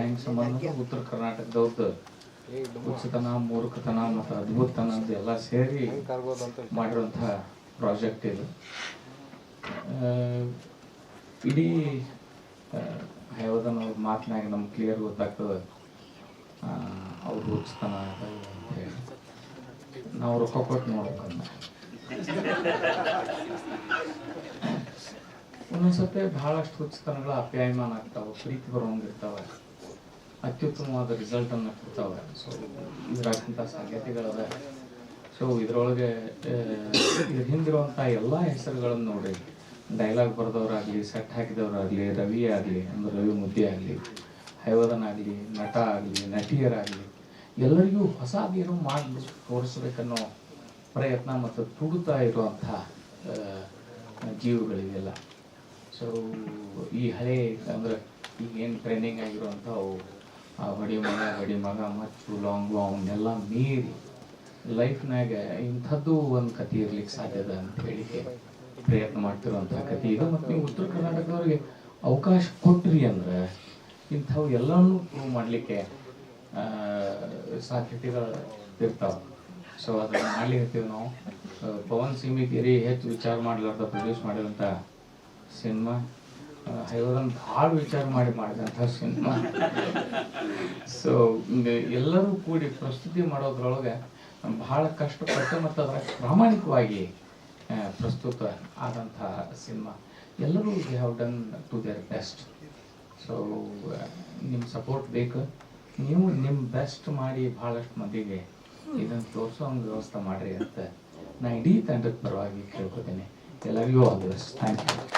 ಹೆಂಗೆ ಸಂಬಂಧ ಉತ್ತರ ಕರ್ನಾಟಕದವ್ರದ್ದು ಹುಚ್ಚತನ ಮೂರ್ಖತನ ಮತ್ತು ಅದ್ಭುತತನ ಅಂತ ಎಲ್ಲ ಸೇರಿ ಮಾಡಿರುವಂಥ ಪ್ರಾಜೆಕ್ಟ್ ಇದು. ಇಡೀ ಹೈವದನ್ ಅವ್ರ ಮಾತಿನಾಗ ನಮ್ಗೆ ಕ್ಲಿಯರ್ ಗೊತ್ತಾಗ್ತದೆ ಅವ್ರು ಹುಚ್ಚತನ ಅಂತ ಹೇಳಿ. ನಾವು ರೊಕ್ಕ ಕೊಟ್ಟು ನೋಡ್ಬೇಕನ್ನ ಒಂದೊಂದ್ಸತಿ ಬಹಳಷ್ಟು ಹುಚ್ಚತನಗಳು ಅಪ್ಯಾಯಮಾನ ಆಗ್ತಾವೆ, ಪ್ರೀತಿ ಬರೋಂಗಿರ್ತಾವೆ, ಅತ್ಯುತ್ತಮವಾದ ರಿಸಲ್ಟನ್ನು ಕೊಡ್ತಾವೆ. ಸೊ ಇದ್ರಾಗಂಥ ಸಾಧ್ಯತೆಗಳದ. ಸೊ ಇದರೊಳಗೆ ಇದ್ರ ಹಿಂದಿರುವಂಥ ಎಲ್ಲ ಹೆಸರುಗಳನ್ನು ನೋಡ್ರಿ, ಡೈಲಾಗ್ ಬರೆದವರಾಗಲಿ, ಸೆಟ್ ಹಾಕಿದವರಾಗಲಿ, ರವಿ ಆಗಲಿ ಅಂದ್ರೆ ರವಿ ಮುದ್ದೆ ಆಗಲಿ, ಹೈವದನ್ ಆಗಲಿ, ನಟ ಆಗಲಿ, ನಟಿಯರಾಗಲಿ, ಎಲ್ಲರಿಗೂ ಹೊಸದೇನೋ ಮಾಡಿ ತೋರಿಸ್ಬೇಕನ್ನೋ ಪ್ರಯತ್ನ ಮತ್ತು ತುಡುತ್ತಾ ಇರುವಂಥ ಜೀವಗಳಿವೆಲ್ಲ. ಸೊ ಈ ಹಳೆ ಅಂದ್ರೆ ಈಗೇನು ಟ್ರೆಂಡಿಂಗ್ ಆಗಿರುವಂಥವು ಹೊಡಿ ಮಗ ಮಚ್ಚು ಲಾಂಗು ಅವನ್ನೆಲ್ಲ ಮೀರಿ ಲೈಫ್ನಾಗ ಇಂಥದ್ದು ಒಂದು ಕತೆ ಇರ್ಲಿಕ್ಕೆ ಸಾಧ್ಯದ ಅಂತ ಹೇಳಿಕೆ ಪ್ರಯತ್ನ ಮಾಡ್ತಿರುವಂಥ ಕತೆ ಇದು. ಮತ್ತು ನೀವು ಉತ್ತರ ಕರ್ನಾಟಕದವ್ರಿಗೆ ಅವಕಾಶ ಕೊಟ್ರಿ ಅಂದ್ರೆ ಇಂಥವು ಎಲ್ಲನೂ ಪ್ರೂವ್ ಮಾಡಲಿಕ್ಕೆ ಸಾಧ್ಯತೆಗಳು ಇರ್ತಾವೆ. ಸೊ ಅದನ್ನು ಮಾಡ್ಲಿಕ್ಕೆ ನಾವು ಪವನ್ ಸಿಂಗಿರಿ ಹೆಚ್ಚು ವಿಚಾರ ಮಾಡಲಾರ್ದ ಪ್ರೊಡ್ಯೂಸ್ ಮಾಡಿದಂಥ ಸಿನಿಮಾ, ಹೈವದನ್ ಭಾಳ ವಿಚಾರ ಮಾಡಿದಂಥ ಸಿನಿಮಾ. ಸೊ ಎಲ್ಲರೂ ಕೂಡಿ ಪ್ರಸ್ತುತಿ ಮಾಡೋದ್ರೊಳಗೆ ಬಹಳ ಕಷ್ಟಪಟ್ಟು ಮತ್ತು ಅದರ ಪ್ರಾಮಾಣಿಕವಾಗಿ ಪ್ರಸ್ತುತ ಆದಂಥ ಸಿನಿಮಾ. ಎಲ್ಲರೂ they have done to their best. So ನಿಮ್ಮ ಸಪೋರ್ಟ್ ಬೇಕು. ನೀವು ನಿಮ್ಮ ಬೆಸ್ಟ್ ಮಾಡಿ ಭಾಳಷ್ಟು ಮಂದಿಗೆ ಇದನ್ನು ತೋರಿಸೋ ಒಂದು ವ್ಯವಸ್ಥೆ ಮಾಡಿರಿ ಅಂತ ನಾ ಇಡೀ ತಂಡದ ಪರವಾಗಿ ಕೇಳ್ಕೊತೀನಿ. ಎಲ್ಲರಿಗೂ all the best. Thank you.